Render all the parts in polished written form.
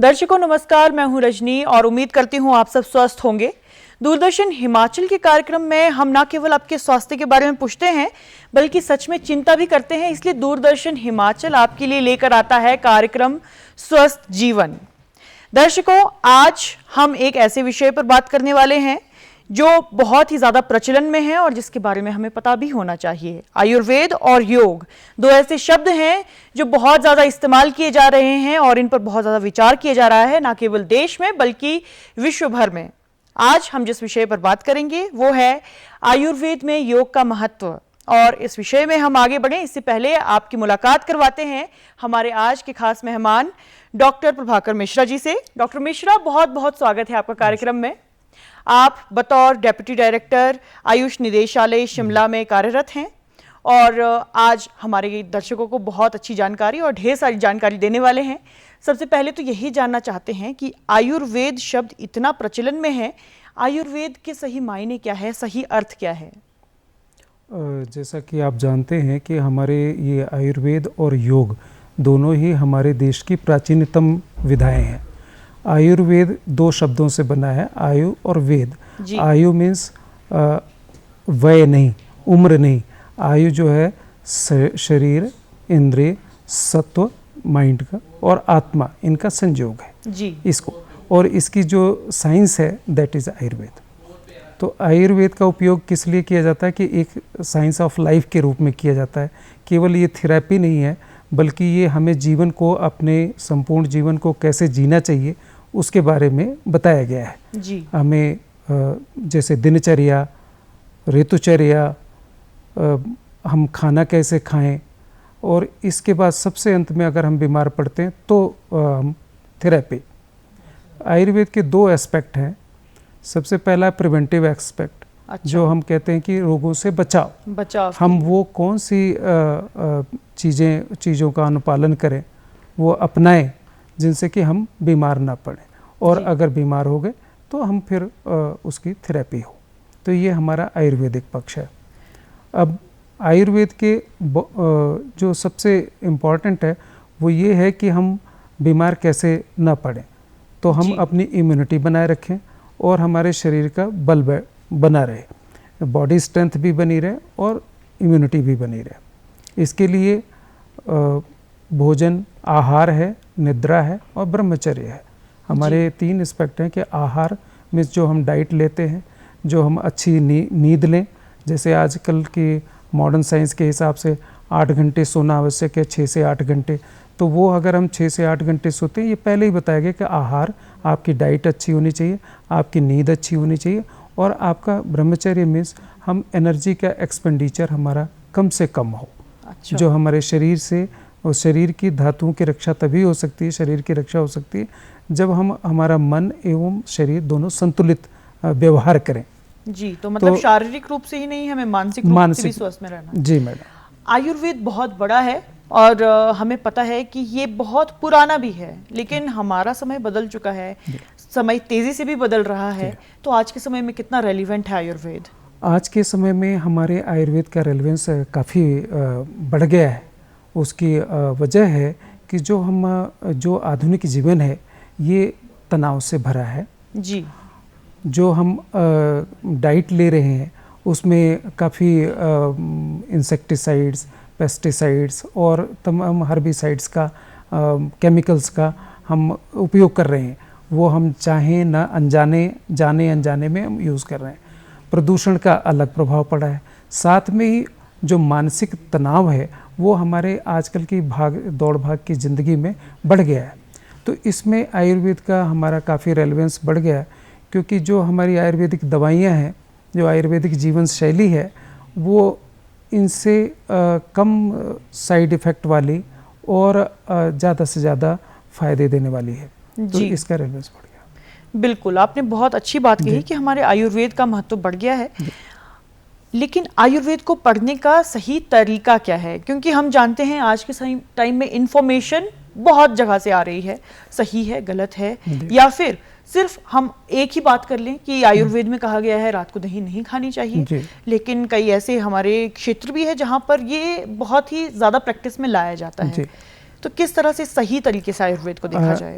दर्शकों नमस्कार, मैं हूं रजनी और उम्मीद करती हूं आप सब स्वस्थ होंगे। दूरदर्शन हिमाचल के कार्यक्रम में हम न केवल आपके स्वास्थ्य के बारे में पूछते हैं बल्कि सच में चिंता भी करते हैं। इसलिए दूरदर्शन हिमाचल आपके लिए लेकर आता है कार्यक्रम स्वस्थ जीवन। दर्शकों, आज हम एक ऐसे विषय पर बात करने वाले हैं जो बहुत ही ज्यादा प्रचलन में है और जिसके बारे में हमें पता भी होना चाहिए। आयुर्वेद और योग दो ऐसे शब्द हैं जो बहुत ज्यादा इस्तेमाल किए जा रहे हैं और इन पर बहुत ज्यादा विचार किया जा रहा है, ना केवल देश में बल्कि विश्व भर में। आज हम जिस विषय पर बात करेंगे वो है आयुर्वेद में योग का महत्व। और इस विषय में हम आगे बढ़े इससे पहले आपकी मुलाकात करवाते हैं हमारे आज के खास मेहमान डॉक्टर प्रभाकर मिश्रा जी से। डॉक्टर मिश्रा, बहुत बहुत स्वागत है आपका कार्यक्रम में। आप बतौर डेप्यूटी डायरेक्टर आयुष निदेशालय शिमला में कार्यरत हैं और आज हमारे दर्शकों को बहुत अच्छी जानकारी और ढेर सारी जानकारी देने वाले हैं। सबसे पहले तो यही जानना चाहते हैं कि आयुर्वेद शब्द इतना प्रचलन में है, आयुर्वेद के सही मायने क्या है, सही अर्थ क्या है? जैसा कि आप जानते हैं कि हमारे ये आयुर्वेद और योग दोनों ही हमारे देश की प्राचीनतम विधाएं हैं। आयुर्वेद दो शब्दों से बना है, आयु और वेद। आयु मीन्स वय नहीं, उम्र नहीं। आयु जो है शरीर, इंद्रिय, सत्व, माइंड का और आत्मा, इनका संयोग है जी इसको। और इसकी जो साइंस है दैट इज़ आयुर्वेद। तो आयुर्वेद का उपयोग किस लिए किया जाता है कि एक साइंस ऑफ लाइफ के रूप में किया जाता है। केवल ये थेरेपी नहीं है बल्कि ये हमें जीवन को, अपने संपूर्ण जीवन को कैसे जीना चाहिए उसके बारे में बताया गया है जी। हमें जैसे दिनचर्या, ऋतुचर्या, हम खाना कैसे खाएं, और इसके बाद सबसे अंत में अगर हम बीमार पड़ते हैं तो हम थेरेपी। आयुर्वेद के दो एस्पेक्ट हैं। सबसे पहला प्रिवेंटिव एस्पेक्ट, जो हम कहते हैं कि रोगों से बचाव। हम वो कौन सी चीज़ों का अनुपालन करें, वो अपनाएं जिनसे कि हम बीमार ना पड़ें, और अगर बीमार हो गए तो हम फिर उसकी थेरेपी हो। तो ये हमारा आयुर्वेदिक पक्ष है। अब आयुर्वेद के जो सबसे इम्पॉर्टेंट है वो ये है कि हम बीमार कैसे ना पड़ें। तो हम अपनी इम्यूनिटी बनाए रखें और हमारे शरीर का बल बना रहे, बॉडी स्ट्रेंथ भी बनी रहे और इम्यूनिटी भी बनी रहे। इसके लिए भोजन, आहार है, निद्रा है और ब्रह्मचर्य है। हमारे तीन एस्पेक्ट हैं कि आहार में जो हम डाइट लेते हैं, जो हम अच्छी नींद लें। जैसे आजकल की मॉडर्न साइंस के हिसाब से 8 घंटे सोना आवश्यक है, 6 से 8 घंटे। तो वो अगर हम 6 से 8 घंटे सोते हैं, ये पहले ही बताया गया कि आहार, आपकी डाइट अच्छी होनी चाहिए, आपकी नींद अच्छी होनी चाहिए, और आपका ब्रह्मचर्य मीन्स हम एनर्जी का एक्सपेंडिचर हमारा कम से कम हो। अच्छा। जो हमारे शरीर से, और शरीर की धातुओं की रक्षा तभी हो सकती है, शरीर की रक्षा हो सकती है जब हम हमारा मन एवं शरीर दोनों संतुलित व्यवहार करें जी। तो मतलब शारीरिक रूप से ही नहीं, हमें मानसिक रूप से भी स्वस्थ में रहना। जी मैडम। आयुर्वेद बहुत बड़ा है और हमें पता है कि ये बहुत पुराना भी है, लेकिन हमारा समय बदल चुका है, समय तेजी से भी बदल रहा है। तो आज के समय में कितना रेलिवेंट है आयुर्वेद? आज के समय में हमारे आयुर्वेद का रेलिवेंस काफ़ी बढ़ गया है। उसकी वजह है कि जो आधुनिक जीवन है ये तनाव से भरा है जी। जो हम डाइट ले रहे हैं उसमें काफ़ी इंसेक्टिसाइड्स, पेस्टिसाइड्स और तमाम हर्बिसाइड्स का, केमिकल्स का हम उपयोग कर रहे हैं। वो हम चाहें ना जाने अनजाने में हम यूज़ कर रहे हैं। प्रदूषण का अलग प्रभाव पड़ा है। साथ में ही जो मानसिक तनाव है वो हमारे आजकल की दौड़ भाग की ज़िंदगी में बढ़ गया है। तो इसमें आयुर्वेद का हमारा काफ़ी रेलेवेंस बढ़ गया है, क्योंकि जो हमारी आयुर्वेदिक दवाइयाँ हैं, जो आयुर्वेदिक जीवन शैली है, वो इनसे कम साइड इफ़ेक्ट वाली और ज़्यादा से ज़्यादा फ़ायदे देने वाली है। तो इसका रेलेवेंस बढ़ गया। बिल्कुल, आपने बहुत अच्छी बात कही कि हमारे आयुर्वेद का महत्व बढ़ गया है। लेकिन आयुर्वेद को पढ़ने का सही तरीका क्या है? क्योंकि हम जानते हैं आज के सही टाइम में इंफॉर्मेशन बहुत जगह से आ रही है, सही है, गलत है, या फिर सिर्फ हम एक ही बात कर लें कि आयुर्वेद में कहा गया है रात को दही नहीं खानी चाहिए, लेकिन कई ऐसे हमारे क्षेत्र भी है जहाँ पर ये बहुत ही ज़्यादा प्रैक्टिस में लाया जाता है। तो किस तरह से सही तरीके से आयुर्वेद को देखा जाए?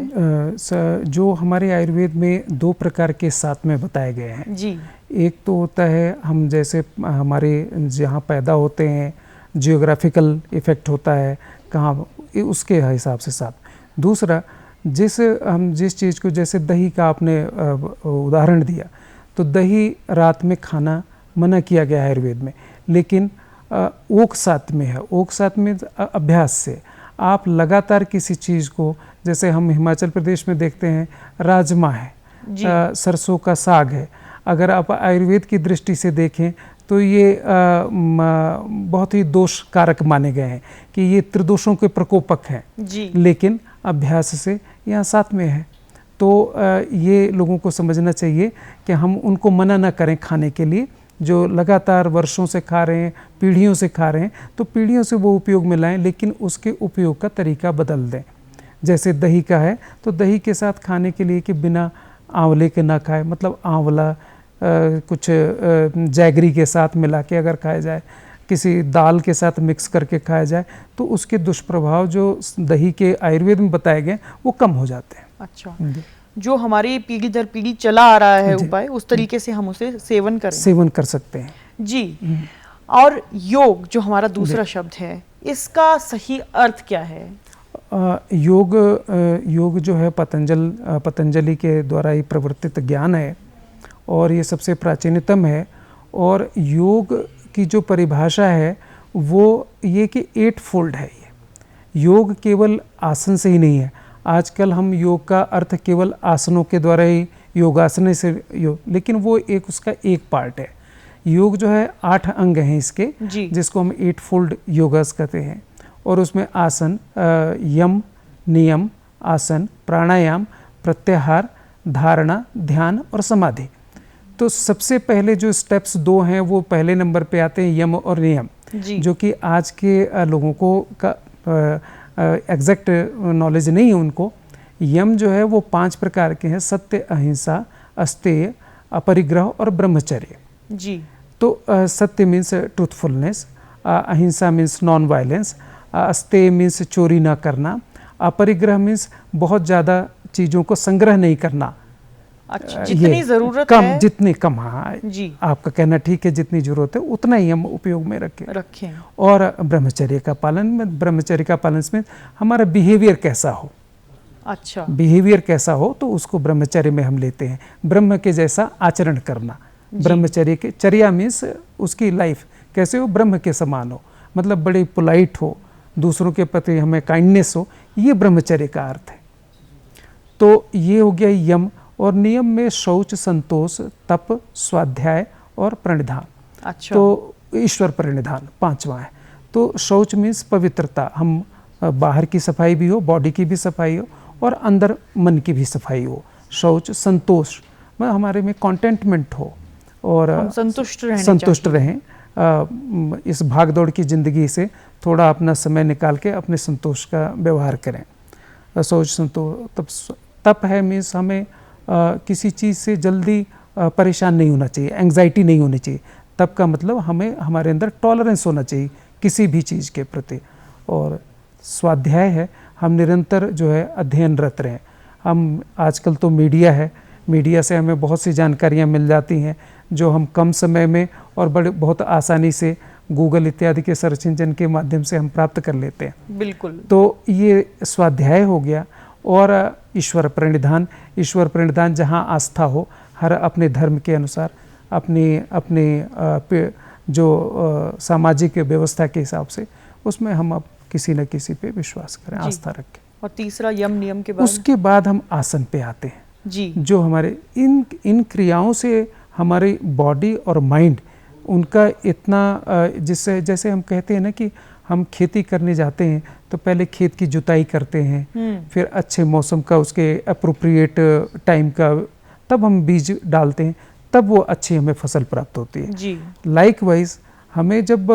जो हमारे आयुर्वेद में 2 प्रकार के साथ में बताए गए हैं जी। एक तो होता है हम जैसे हमारे जहाँ पैदा होते हैं, जियोग्राफिकल इफेक्ट होता है कहाँ, उसके हिसाब से साथ। दूसरा हम जिस चीज़ को, जैसे दही का आपने उदाहरण दिया, तो दही रात में खाना मना किया गया है आयुर्वेद में, लेकिन ओक साथ में है। ओक साथ में अभ्यास से आप लगातार किसी चीज़ को, जैसे हम हिमाचल प्रदेश में देखते हैं राजमा है, सरसों का साग है, अगर आप आयुर्वेद की दृष्टि से देखें तो ये बहुत ही दोष कारक माने गए हैं कि ये त्रिदोषों के प्रकोपक हैं, लेकिन अभ्यास से यहाँ साथ में है। तो ये लोगों को समझना चाहिए कि हम उनको मना ना करें खाने के लिए, जो लगातार वर्षों से खा रहे हैं, पीढ़ियों से खा रहे हैं, तो पीढ़ियों से वो उपयोग में लाएं, लेकिन उसके उपयोग का तरीका बदल दें। जैसे दही का है तो दही के साथ खाने के लिए कि बिना आंवले के ना खाए, मतलब आंवला कुछ जैगरी के साथ मिला के अगर खाया जाए, किसी दाल के साथ मिक्स करके खाया जाए, तो उसके दुष्प्रभाव जो दही के आयुर्वेद में बताए गए वो कम हो जाते हैं। अच्छा, जो हमारी पीढ़ी दर पीढ़ी चला आ रहा है उपाय, उस तरीके से हम उसे सेवन कर सकते हैं जी। और योग जो हमारा दूसरा शब्द है, इसका सही अर्थ क्या है? योग जो है पतंजलि के द्वारा ही प्रवर्तित ज्ञान है और ये सबसे प्राचीनतम है। और योग की जो परिभाषा है वो ये कि 8 फोल्ड है। ये योग केवल आसन से ही नहीं है। आजकल हम योग का अर्थ केवल आसनों के द्वारा ही, योगासन से योग, लेकिन वो उसका एक पार्ट है। योग जो है 8 अंग हैं इसके, जिसको हम 8 फोल्ड योगास कहते हैं। और उसमें आसन, यम, नियम, आसन, प्राणायाम, प्रत्याहार, धारणा, ध्यान और समाधि। तो सबसे पहले जो स्टेप्स 2 हैं वो पहले नंबर पे आते हैं, यम और नियम, जो कि आज के लोगों को का एग्जैक्ट नॉलेज नहीं है उनको। यम जो है वो 5 प्रकार के हैं, सत्य, अहिंसा, अस्तेय, अपरिग्रह और ब्रह्मचर्य जी। तो सत्य मीन्स ट्रूथफुलनेस, अहिंसा मीन्स नॉन वायलेंस, अस्तेय मीन्स चोरी ना करना, अपरिग्रह मीन्स बहुत ज़्यादा चीज़ों को संग्रह नहीं करना। अच्छा, जितनी ज़रूरत कम है जितनी कम, हाँ जी, आपका कहना ठीक है, जितनी ज़रूरत है उतना ही हम उपयोग में रखें। और ब्रह्मचर्य का पालन में हमारा बिहेवियर कैसा हो। अच्छा, बिहेवियर कैसा हो तो उसको ब्रह्मचर्य में हम लेते हैं। ब्रह्म के जैसा आचरण करना, ब्रह्मचर्य के, चर्या मीन्स उसकी लाइफ कैसे हो, ब्रह्म के समान हो, मतलब बड़ी पोलाइट हो, दूसरों के प्रति हमें काइंडनेस हो, ये ब्रह्मचर्य का अर्थ है। तो ये हो गया यम। और नियम में शौच, संतोष, तप, स्वाध्याय और प्रणिधान। अच्छा। तो ईश्वर प्रणिधान 5वां है। तो शौच मीन्स पवित्रता, हम बाहर की सफाई भी हो, बॉडी की भी सफाई हो और अंदर मन की भी सफाई हो। शौच, संतोष, मतलब हमारे में कॉन्टेंटमेंट हो और हम संतुष्ट रहें। इस भागदौड़ की ज़िंदगी से थोड़ा अपना समय निकाल के अपने संतोष का व्यवहार करें। शौच, संतोष। तप है मीन्स हमें किसी चीज़ से जल्दी परेशान नहीं होना चाहिए, एंग्जाइटी नहीं होनी चाहिए। तब का मतलब हमें हमारे अंदर टॉलरेंस होना चाहिए किसी भी चीज़ के प्रति। और स्वाध्याय है, हम निरंतर जो है अध्ययनरत रहें। हम आजकल तो मीडिया है, मीडिया से हमें बहुत सी जानकारियाँ मिल जाती हैं जो हम कम समय में और बहुत आसानी से गूगल इत्यादि के सर्च इंजन के माध्यम से हम प्राप्त कर लेते हैं। बिल्कुल। तो ये स्वाध्याय हो गया। और ईश्वर प्रणिधान जहाँ आस्था हो, हर अपने धर्म के अनुसार अपने जो सामाजिक व्यवस्था के हिसाब से उसमें हम अब किसी न किसी पे विश्वास करें, आस्था रखें। और तीसरा यम नियम के बाद, उसके बाद हम आसन पे आते हैं जी। जो हमारे इन क्रियाओं से हमारी बॉडी और माइंड उनका इतना, जिससे जैसे हम कहते हैं ना कि हम खेती करने जाते हैं तो पहले खेत की जुताई करते हैं, फिर अच्छे मौसम का, उसके अप्रोप्रिएट टाइम का, तब हम बीज डालते हैं, तब वो अच्छी हमें फसल प्राप्त होती है जी। लाइकवाइज हमें जब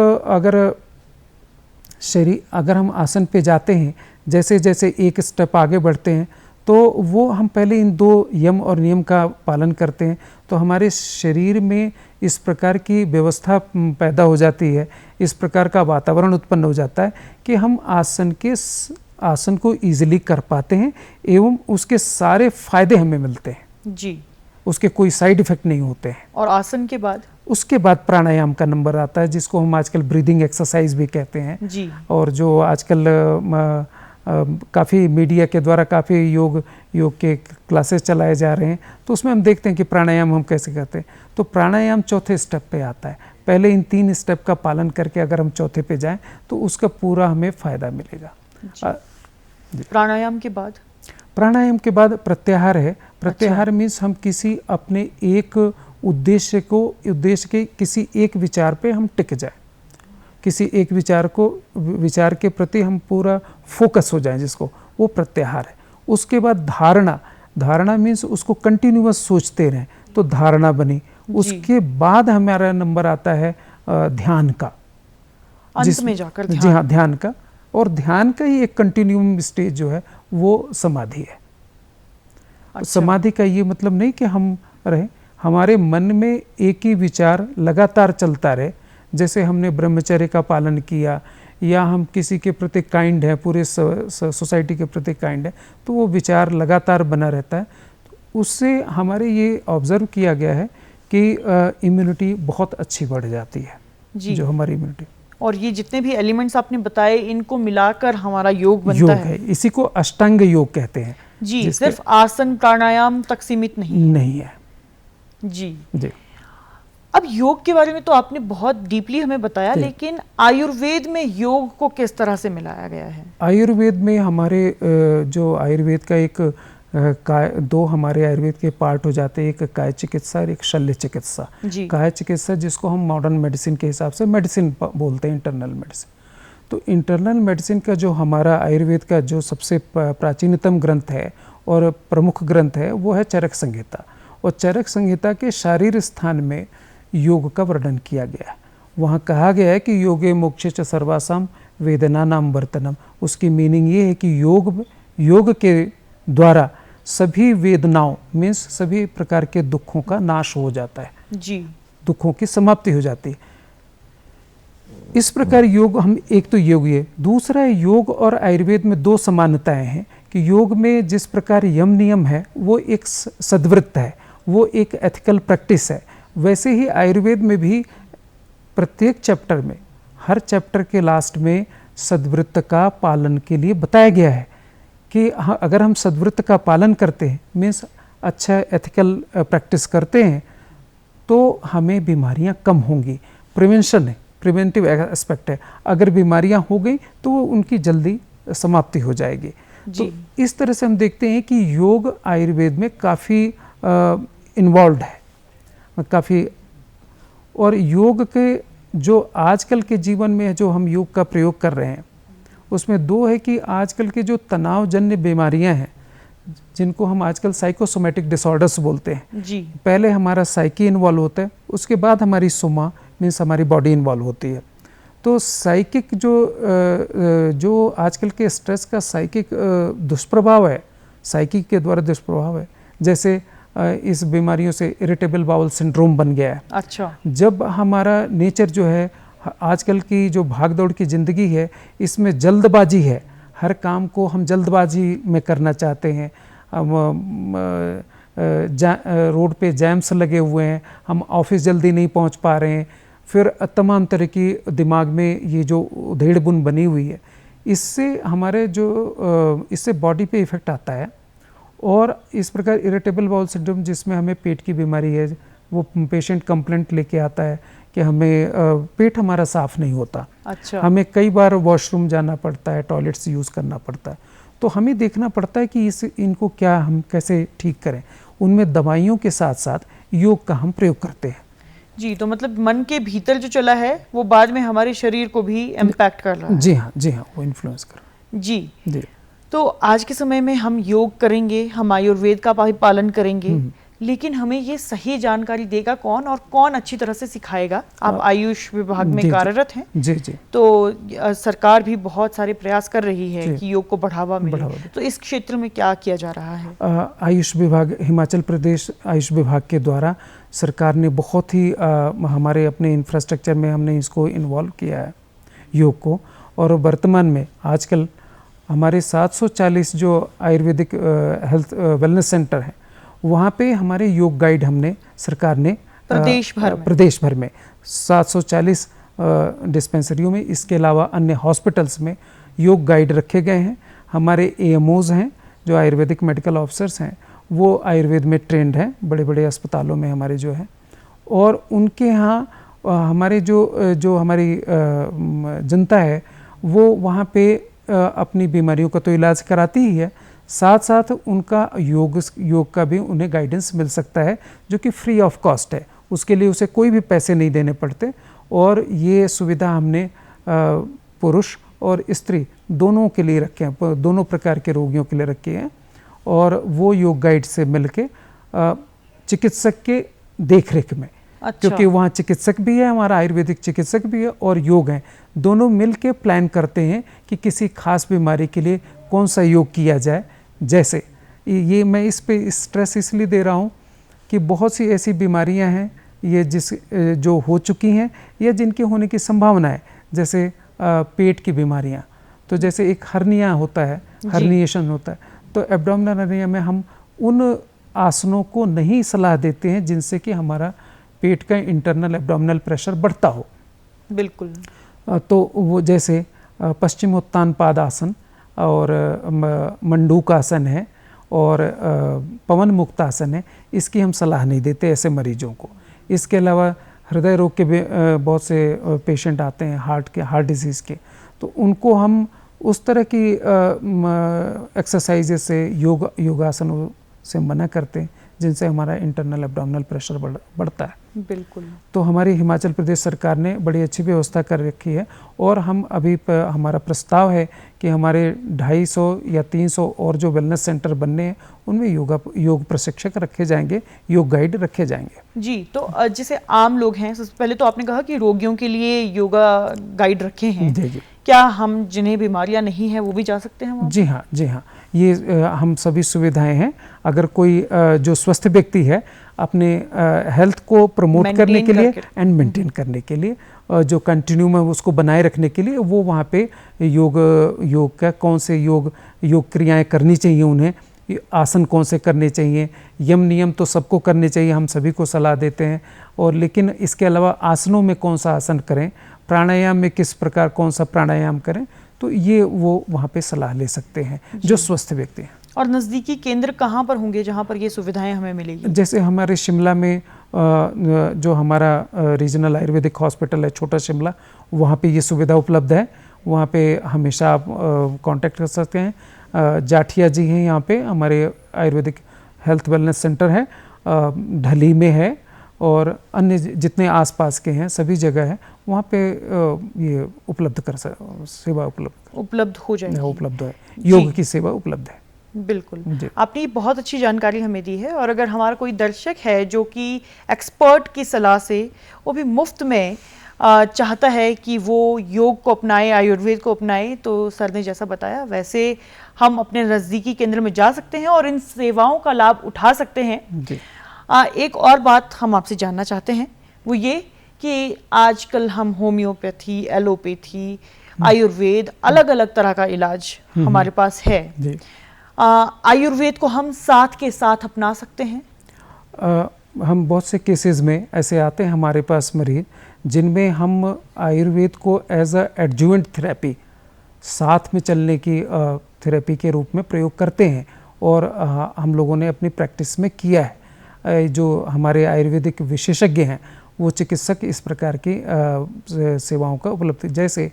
अगर हम आसन पे जाते हैं, जैसे जैसे एक स्टेप आगे बढ़ते हैं तो वो हम पहले इन 2 यम और नियम का पालन करते हैं, तो हमारे शरीर में इस प्रकार की व्यवस्था पैदा हो जाती है, इस प्रकार का वातावरण उत्पन्न हो जाता है कि हम आसन के आसन को ईजिली कर पाते हैं एवं उसके सारे फायदे हमें मिलते हैं जी। उसके कोई साइड इफेक्ट नहीं होते हैं। और आसन के बाद? उसके बाद प्राणायाम का नंबर आता है जिसको हम आजकल ब्रीदिंग एक्सरसाइज भी कहते हैं जी। और जो आजकल काफ़ी मीडिया के द्वारा काफ़ी योग के क्लासेस चलाए जा रहे हैं, तो उसमें हम देखते हैं कि प्राणायाम हम कैसे करते हैं। तो प्राणायाम चौथे स्टेप पे आता है। पहले इन 3 स्टेप का पालन करके अगर हम चौथे पे जाएं तो उसका पूरा हमें फ़ायदा मिलेगा। प्राणायाम के बाद? प्राणायाम के बाद प्रत्याहार है। प्रत्याहार मीन्स हम किसी अपने एक उद्देश्य के किसी एक विचार पे हम टिक जाए, किसी एक विचार के प्रति हम पूरा फोकस हो जाए, जिसको वो प्रत्याहार है। उसके बाद धारणा मीन्स उसको कंटिन्यूअस सोचते रहें, तो धारणा बनी। उसके बाद हमारा नंबर आता है ध्यान का, अंत में जाकर ध्यान। जी हाँ, ध्यान का। और ध्यान का ही एक कंटिन्यूम स्टेज जो है वो समाधि है। अच्छा। समाधि का ये मतलब नहीं कि हम रहे, हमारे मन में एक ही विचार लगातार चलता रहे। जैसे हमने ब्रह्मचर्य का पालन किया या हम किसी के प्रति काइंड है, पूरे सोसाइटी के प्रति काइंड है, तो वो विचार लगातार बना रहता है। तो उससे हमारे ये ऑब्जर्व किया गया है कि इम्यूनिटी बहुत अच्छी बढ़ जाती है जी। जो हमारी इम्यूनिटी, और ये जितने भी एलिमेंट्स आपने बताए इनको मिलाकर हमारा योग बनता है। इसी को अष्टांग योग कहते हैं जी। सिर्फ आसन प्राणायाम तक सीमित नहीं है जी। जी। अब योग के बारे में तो आपने बहुत डीपली हमें बताया, लेकिन आयुर्वेद में योग को किस तरह से मिलाया गया है? आयुर्वेद में हमारे जो आयुर्वेद का एक दो हमारे आयुर्वेद के पार्ट हो जाते हैं, एक काय चिकित्सा और एक शल्य चिकित्सा। काय चिकित्सा जिसको हम मॉडर्न मेडिसिन के हिसाब से मेडिसिन बोलते हैं, इंटरनल मेडिसिन। तो इंटरनल मेडिसिन का जो हमारा आयुर्वेद का जो सबसे प्राचीनतम ग्रंथ है और प्रमुख ग्रंथ है वो है चरक संहिता। और चरक संहिता के शारीर स्थान में योग का वर्णन किया गया है। वहाँ कहा गया है कि योगे मोक्षे च सर्वासाम वेदना नाम वर्तनम। उसकी मीनिंग ये है कि योग के द्वारा सभी वेदनाओं मीन्स सभी प्रकार के दुखों का नाश हो जाता है जी। दुखों की समाप्ति हो जाती है। इस प्रकार योग हम एक तो योग है, दूसरा है योग और आयुर्वेद में 2 समानताएं हैं कि योग में जिस प्रकार यम नियम है वो एक सद्वृत्त है, वो एक एथिकल प्रैक्टिस है। वैसे ही आयुर्वेद में भी प्रत्येक चैप्टर में, हर चैप्टर के लास्ट में सद्वृत्त का पालन के लिए बताया गया है कि अगर हम सद्वृत्त का पालन करते हैं मीन्स अच्छा एथिकल प्रैक्टिस करते हैं तो हमें बीमारियां कम होंगी। प्रिवेंशन है, प्रिवेंटिव एस्पेक्ट है। अगर बीमारियां हो गई तो उनकी जल्दी समाप्ति हो जाएगी। तो इस तरह से हम देखते हैं कि योग आयुर्वेद में काफ़ी इन्वॉल्व है काफ़ी। और योग के जो आजकल के जीवन में जो हम योग का प्रयोग कर रहे हैं उसमें 2 है कि आजकल के जो तनावजन्य बीमारियां हैं जिनको हम आजकल साइकोसोमेटिक डिसऑर्डर्स बोलते हैं जी। पहले हमारा साइकी इन्वॉल्व होता है, उसके बाद हमारी सोमा मीन्स हमारी बॉडी इन्वॉल्व होती है। तो साइकिक जो आजकल के स्ट्रेस का साइकिक दुष्प्रभाव है, साइकी के द्वारा दुष्प्रभाव है, जैसे इस बीमारियों से इरिटेबल बाउल सिंड्रोम बन गया है। अच्छा। जब हमारा नेचर जो है, आजकल की जो भागदौड़ की ज़िंदगी है इसमें जल्दबाजी है, हर काम को हम जल्दबाजी में करना चाहते हैं। रोड पे जैम्स लगे हुए हैं, हम ऑफिस जल्दी नहीं पहुंच पा रहे हैं, फिर तमाम तरह की दिमाग में ये जो उधेड़ बुन बनी हुई है, इससे हमारे इससे बॉडी पे इफ़ेक्ट आता है। और इस प्रकार इरिटेबल बाउल सिंड्रोम जिसमें हमें पेट की बीमारी है, वो पेशेंट कंप्लेंट लेके आता है कि हमें पेट हमारा साफ़ नहीं होता। अच्छा। हमें कई बार वॉशरूम जाना पड़ता है, टॉयलेट्स यूज़ करना पड़ता है। तो हमें देखना पड़ता है कि इनको क्या हम कैसे ठीक करें। उनमें दवाइयों के साथ साथ योग का हम प्रयोग करते हैं जी। तो मतलब मन के भीतर जो चला है वो बाद में हमारे शरीर को भी इम्पैक्ट कर रहा है। जी हाँ, वो इन्फ्लुएंस कर रहा है। जी। तो आज के समय में हम योग करेंगे, हम आयुर्वेद का पालन करेंगे, लेकिन हमें ये सही जानकारी देगा कौन और कौन अच्छी तरह से सिखाएगा? आप आयुष विभाग में कार्यरत हैं। जी। तो सरकार भी बहुत सारे प्रयास कर रही है कि योग को बढ़ावा मिले। तो इस क्षेत्र में क्या किया जा रहा है? आयुष विभाग, हिमाचल प्रदेश आयुष विभाग के द्वारा सरकार ने बहुत ही हमारे अपने इंफ्रास्ट्रक्चर में हमने इसको इन्वॉल्व किया है योग को। और वर्तमान में आजकल हमारे 740 जो आयुर्वेदिक हेल्थ वेलनेस सेंटर हैं, वहाँ पे हमारे योग गाइड हमने सरकार ने प्रदेश भर में 740 डिस्पेंसरियों में, इसके अलावा अन्य हॉस्पिटल्स में योग गाइड रखे गए हैं। हमारे AMOs हैं जो आयुर्वेदिक मेडिकल ऑफिसर्स हैं, वो आयुर्वेद में ट्रेंड हैं, बड़े बड़े अस्पतालों में हमारे जो हैं, और उनके यहाँ हमारे जो हमारी जनता है वो वहाँ पे अपनी बीमारियों का तो इलाज कराती ही है, साथ साथ उनका योग का भी उन्हें गाइडेंस मिल सकता है जो कि फ्री ऑफ कॉस्ट है। उसके लिए उसे कोई भी पैसे नहीं देने पड़ते, और ये सुविधा हमने पुरुष और स्त्री दोनों के लिए रखे हैं, दोनों प्रकार के रोगियों के लिए रखे हैं। और वो योग गाइड से मिलके चिकित्सक के देखरेख में, क्योंकि वहाँ चिकित्सक भी है, हमारा आयुर्वेदिक चिकित्सक भी है और योग हैं, दोनों मिलके प्लान करते हैं कि किसी खास बीमारी के लिए कौन सा योग किया जाए। जैसे ये मैं इस पे स्ट्रेस इसलिए दे रहा हूँ कि बहुत सी ऐसी बीमारियां हैं ये जो हो चुकी हैं या जिनके होने की संभावना है, जैसे पेट की बीमारियां, तो जैसे एक हर्निया होता है, हर्निएशन होता है, तो एब्डोमिनल हर्निया में हम उन आसनों को नहीं सलाह देते हैं जिनसे कि हमारा पेट का इंटरनल एब्डोमिनल प्रेशर बढ़ता हो। बिल्कुल। तो वो जैसे पश्चिमोत्तान पादासन और मंडूकासन है और पवन मुक्तासन है, इसकी हम सलाह नहीं देते ऐसे मरीजों को। इसके अलावा हृदय रोग के बहुत से पेशेंट आते हैं, हार्ट डिजीज़ के, तो उनको हम उस तरह की एक्सरसाइजेज से योगासनों से मना करते हैं जिनसे हमारा इंटरनल एब्डोमिनल प्रेशर बढ़ता है। बिल्कुल। तो हमारी हिमाचल प्रदेश सरकार ने बड़ी अच्छी व्यवस्था कर रखी है, और हम अभी हमारा प्रस्ताव है कि हमारे 250 या 300 और जो वेलनेस सेंटर बनने हैं उनमें योग प्रशिक्षक रखे जाएंगे, योग गाइड रखे जाएंगे। जी, तो जैसे आम लोग हैं, सबसे पहले तो आपने कहा कि रोगियों के लिए योगा गाइड रखे हैं। जी। क्या हम जिन्हें बीमारियां नहीं हैं वो भी जा सकते हैं वहाँ? जी हाँ, ये हम सभी सुविधाएं हैं। अगर कोई जो स्वस्थ व्यक्ति है अपने हेल्थ को प्रमोट करने के लिए एंड मेंटेन करने के लिए, जो कंटिन्यूम है उसको बनाए रखने के लिए, वो वहाँ पे योग का कौन से योग क्रियाएं करनी चाहिए, उन्हें आसन कौन से करने चाहिए, यम नियम तो सबको करने चाहिए, हम सभी को सलाह देते हैं। और लेकिन इसके अलावा आसनों में कौन सा आसन करें, प्राणायाम में किस प्रकार कौन सा प्राणायाम करें, तो ये वो वहाँ पे सलाह ले सकते हैं जो स्वस्थ व्यक्ति हैं। और नज़दीकी केंद्र कहाँ पर होंगे जहाँ पर ये सुविधाएं हमें मिलेगी? जैसे हमारे शिमला में जो हमारा रीजनल आयुर्वेदिक हॉस्पिटल है छोटा शिमला, वहाँ पे ये सुविधा उपलब्ध है। वहाँ पे हमेशा आप कांटेक्ट कर सकते हैं। जाठिया जी हैं यहाँ पे, हमारे आयुर्वेदिक हेल्थ वेलनेस सेंटर है, ढली में है, और अन्य जितने आसपास के हैं सभी जगह है, वहाँ पे ये सेवा उपलब्ध हो जाएगी, उपलब्ध है, योग की सेवा उपलब्ध है। बिल्कुल, आपने बहुत अच्छी जानकारी हमें दी है। और अगर हमारा कोई दर्शक है जो कि एक्सपर्ट की सलाह से वो भी मुफ्त में चाहता है कि वो योग को अपनाए, आयुर्वेद को अपनाए, तो सर ने जैसा बताया वैसे हम अपने नज़दीकी केंद्र में जा सकते हैं और इन सेवाओं का लाभ उठा सकते हैं। एक और बात हम आपसे जानना चाहते हैं, वो ये कि आजकल हम होम्योपैथी, एलोपैथी, आयुर्वेद, अलग अलग तरह का इलाज हमारे पास है। आयुर्वेद को हम साथ के साथ अपना सकते हैं? हम बहुत से केसेस में ऐसे आते हैं हमारे पास मरीज जिनमें हम आयुर्वेद को एज अ एडजुवेंट थेरेपी, साथ में चलने की थेरेपी के रूप में प्रयोग करते हैं, और हम लोगों ने अपनी प्रैक्टिस में किया है। जो हमारे आयुर्वेदिक विशेषज्ञ हैं वो चिकित्सक इस प्रकार की सेवाओं का उपलब्ध, जैसे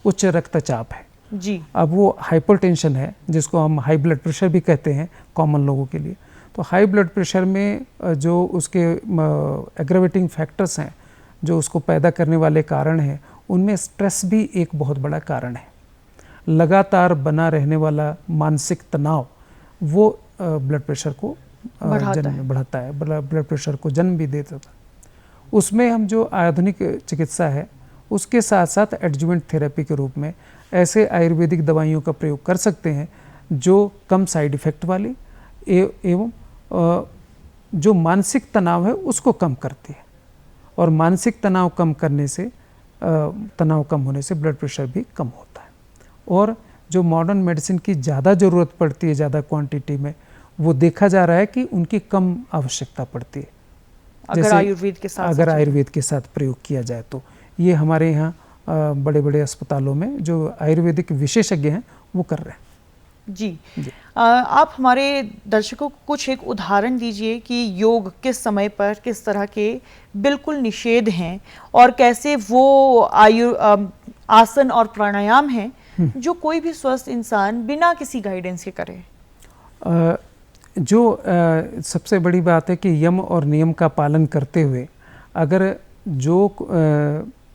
उच्च रक्तचाप है जी, अब वो हाइपरटेंशन है जिसको हम हाई ब्लड प्रेशर भी कहते हैं कॉमन लोगों के लिए। तो हाई ब्लड प्रेशर में जो उसके एग्रावेटिंग फैक्टर्स हैं, जो उसको पैदा करने वाले कारण हैं, उनमें स्ट्रेस भी एक बहुत बड़ा कारण है। लगातार बना रहने वाला मानसिक तनाव वो ब्लड प्रेशर को बढ़ाता है, ब्लड प्रेशर को जन्म भी देता है। उसमें हम जो आधुनिक चिकित्सा है उसके साथ साथ एडजुवेंट थेरेपी के रूप में ऐसे आयुर्वेदिक दवाइयों का प्रयोग कर सकते हैं जो कम साइड इफ़ेक्ट वाली एवं जो मानसिक तनाव है उसको कम करती है, और मानसिक तनाव कम करने से, तनाव कम होने से ब्लड प्रेशर भी कम होता है। और जो मॉडर्न मेडिसिन की ज़्यादा ज़रूरत पड़ती है ज़्यादा क्वांटिटी में, वो देखा जा रहा है कि उनकी कम आवश्यकता पड़ती है अगर आयुर्वेद के साथ अगर आयुर्वेद के साथ प्रयोग किया जाए तो। ये हमारे यहाँ बड़े बड़े अस्पतालों में जो आयुर्वेदिक विशेषज्ञ हैं वो कर रहे हैं। जी, आप हमारे दर्शकों को कुछ एक उदाहरण दीजिए कि योग किस समय पर किस तरह के बिल्कुल निषेध हैं और कैसे वो आसन और प्राणायाम हैं जो कोई भी स्वस्थ इंसान बिना किसी गाइडेंस के करे। सबसे बड़ी बात है कि यम और नियम का पालन करते हुए अगर जो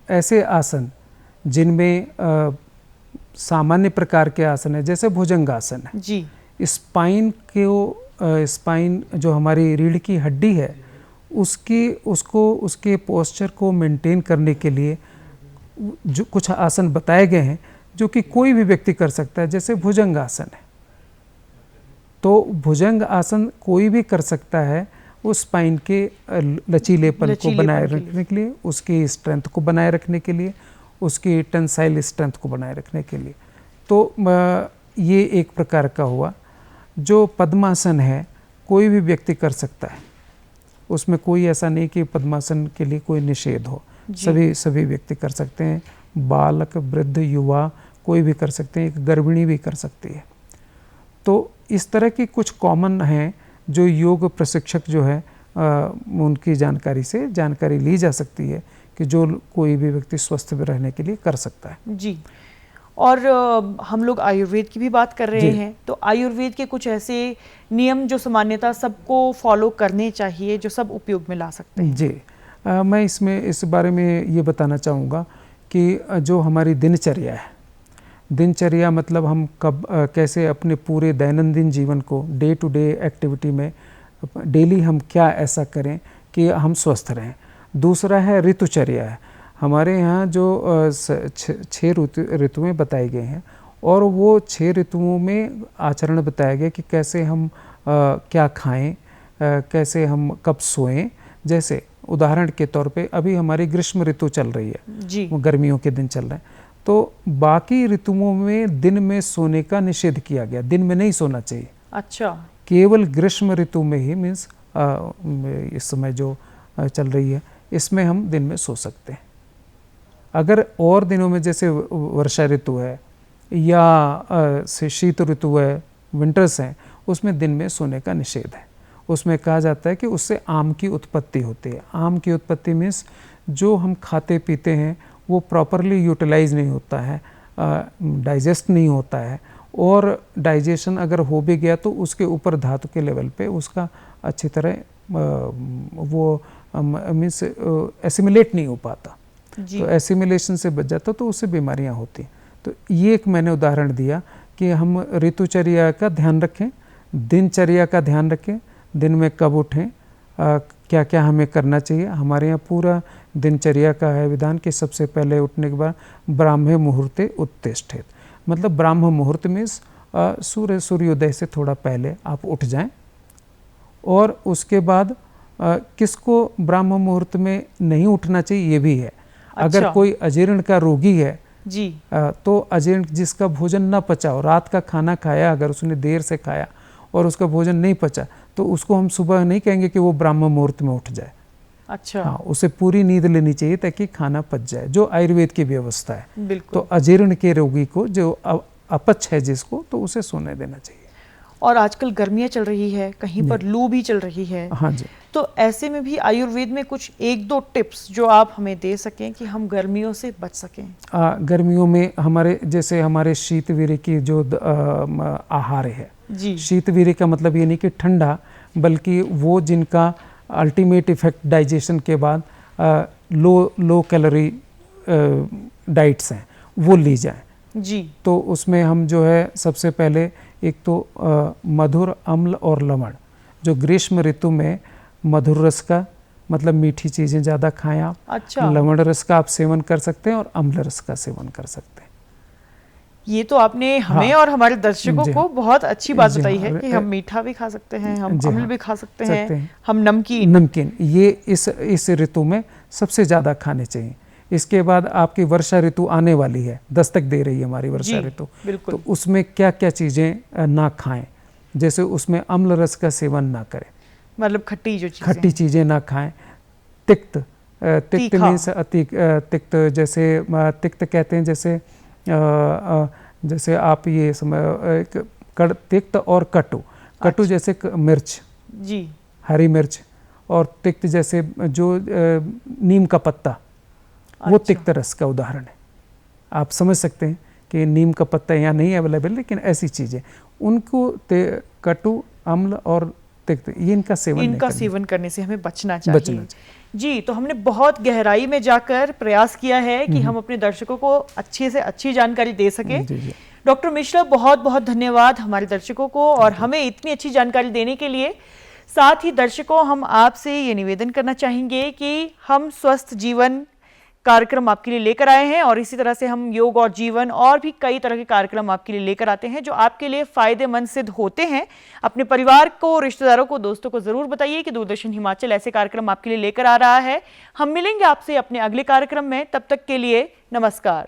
ऐसे आसन जिनमें सामान्य प्रकार के आसन है जैसे भुजंगासन है जी, स्पाइन जो हमारी रीढ़ की हड्डी है उसके पोस्चर को मेंटेन करने के लिए जो कुछ आसन बताए गए हैं जो कि कोई भी व्यक्ति कर सकता है, जैसे भुजंग आसन है। तो भुजंग आसन कोई भी कर सकता है उस स्पाइन के लचीलेपन को बनाए रखने के लिए, उसकी स्ट्रेंथ को बनाए रखने के लिए, उसकी टेंसाइल स्ट्रेंथ को बनाए रखने के लिए। तो ये एक प्रकार का हुआ। जो पद्मासन है कोई भी व्यक्ति कर सकता है, उसमें कोई ऐसा नहीं कि पद्मासन के लिए कोई निषेध हो, सभी व्यक्ति कर सकते हैं। बालक, वृद्ध, युवा कोई भी कर सकते हैं, एक गर्भिणी भी कर सकती है। तो इस तरह की कुछ कॉमन हैं जो योग प्रशिक्षक जो है उनकी जानकारी ली जा सकती है कि जो कोई भी व्यक्ति स्वस्थ रहने के लिए कर सकता है। जी, और हम लोग आयुर्वेद की भी बात कर रहे हैं, तो आयुर्वेद के कुछ ऐसे नियम जो सामान्यतः सबको फॉलो करने चाहिए, जो सब उपयोग में ला सकते हैं। जी, मैं इस बारे में ये बताना चाहूँगा कि जो हमारी दिनचर्या है, दिनचर्या मतलब हम कैसे अपने पूरे दैनंदिन जीवन को डे टू डे एक्टिविटी में डेली हम क्या ऐसा करें कि हम स्वस्थ रहें। दूसरा है ऋतुचर्या है। हमारे यहाँ जो 6 ऋतुएं बताई गई हैं और वो 6 ऋतुओं में आचरण बताया गया कि कैसे हम क्या खाएं, कैसे हम कब सोएं। जैसे उदाहरण के तौर पे अभी हमारी ग्रीष्म ऋतु चल रही है जी, वो गर्मियों के दिन चल रहे हैं, तो बाकी ऋतुओं में दिन में सोने का निषेध किया गया, दिन में नहीं सोना चाहिए। अच्छा, केवल ग्रीष्म ऋतु में ही मीन्स इस समय जो चल रही है इसमें हम दिन में सो सकते हैं। अगर और दिनों में जैसे वर्षा ऋतु है या शीत ऋतु है, विंटर्स हैं, उसमें दिन में सोने का निषेध है। उसमें कहा जाता है कि उससे आम की उत्पत्ति होती है। आम की उत्पत्ति मीन्स जो हम खाते पीते हैं वो प्रॉपरली यूटिलाइज नहीं होता है, डाइजेस्ट नहीं होता है, और डाइजेशन अगर हो भी गया तो उसके ऊपर धातु के लेवल पे उसका अच्छी तरह वो मीन्स एसिमिलेट नहीं हो पाता। तो एसिमिलेशन से बच जाता तो उससे बीमारियां होती। तो ये एक मैंने उदाहरण दिया कि हम ऋतुचर्या का ध्यान रखें, दिनचर्या का ध्यान रखें, दिन में कब उठें, क्या क्या हमें करना चाहिए। हमारे यहाँ पूरा दिनचर्या का है विधान कि सबसे पहले उठने के बाद ब्राह्मे मुहूर्ते उत्तिष्ठेत, मतलब ब्राह्म मुहूर्त में सूर्योदय से थोड़ा पहले आप उठ जाएं। और उसके बाद किसको ब्राह्म मुहूर्त में नहीं उठना चाहिए ये भी है। अच्छा। अगर कोई अजीर्ण का रोगी है जी, तो अजीर्ण जिसका भोजन न पचा हो, रात का खाना खाया अगर उसने देर से खाया और उसका भोजन नहीं पचा, तो उसको हम सुबह नहीं कहेंगे कि वो ब्राह्म मुहूर्त में उठ जाए। अच्छा, हाँ, उसे पूरी नींद लेनी चाहिए ताकि खाना पच जाए, जो आयुर्वेद की व्यवस्था है। बिल्कुल। तो अजीर्ण के रोगी को जो अपच है जिसको, तो उसे सोने देना चाहिए। और आजकल गर्मियाँ चल रही है, कहीं पर लू भी चल रही है। हाँ जी। तो ऐसे में भी आयुर्वेद में कुछ 1-2 टिप्स जो आप हमें दे सकें कि हम गर्मियों से बच सकें। गर्मियों में हमारे शीतवीर्य की जो आहार है जी, शीतवीर्य का मतलब ये नहीं कि ठंडा, बल्कि वो जिनका अल्टीमेट इफेक्ट डाइजेशन के बाद लो कैलोरी डाइट्स हैं वो ली जाए जी। तो उसमें हम जो है सबसे पहले एक तो मधुर, अम्ल और लवण, जो ग्रीष्म ऋतु में मधुर रस का मतलब मीठी चीज़ें ज़्यादा खाएं आप। अच्छा। लवण रस का आप सेवन कर सकते हैं और अम्ल रस का सेवन कर सकते हैं। ये तो आपने हमें और हमारे दर्शकों को बहुत अच्छी बात बताई है कि हम मीठा भी खा सकते हैं, हम अम्ल भी खा सकते हैं, हम नमकीन ये इस ऋतु में सबसे ज़्यादा खाने चाहिए, इसके बाद आपकी वर्षा ऋतु आने वाली है, दस्तक दे रही है हमारी वर्षा जी, ऋतु, बिल्कुल। तो उसमें क्या क्या चीज़ें ना खाएं, जैसे उसमें अम्ल रस का सेवन ना करें, मतलब खट्टी जो चीजें खट्टी चीज़ें ना खाएं, तिक्त तीखा। मीन्स तिक्त, जैसे तिक्त कहते हैं जैसे आप ये तिक्त और कटु, अच्छा। जैसे मिर्च, जी, हरी मिर्च, और तिक्त जैसे जो नीम का पत्ता, वो अच्छा। तिक्त रस का उदाहरण है। आप समझ सकते हैं कि नीम का पत्ता यहाँ नहीं अवेलेबल, लेकिन ऐसी चीज़ें उनको कटु, अम्ल और तिक्त, ये इनका सेवन नहीं इनका करना सेवन करने से हमें बचना चाहिए। बचना जी, तो हमने बहुत गहराई में जाकर प्रयास किया है कि हम अपने दर्शकों को अच्छे से अच्छी जानकारी दे सके। जी, जी। डॉक्टर मिश्रा, बहुत बहुत धन्यवाद हमारे दर्शकों को और हमें इतनी अच्छी जानकारी देने के लिए। साथ ही दर्शकों, हम आपसे ये निवेदन करना चाहेंगे कि हम स्वस्थ जीवन कार्यक्रम आपके लिए लेकर आए हैं और इसी तरह से हम योग और जीवन और भी कई तरह के कार्यक्रम आपके लिए लेकर आते हैं जो आपके लिए फायदेमंद सिद्ध होते हैं। अपने परिवार को, रिश्तेदारों को, दोस्तों को जरूर बताइए कि दूरदर्शन हिमाचल ऐसे कार्यक्रम आपके लिए लेकर आ रहा है। हम मिलेंगे आपसे अपने अगले कार्यक्रम में, तब तक के लिए नमस्कार।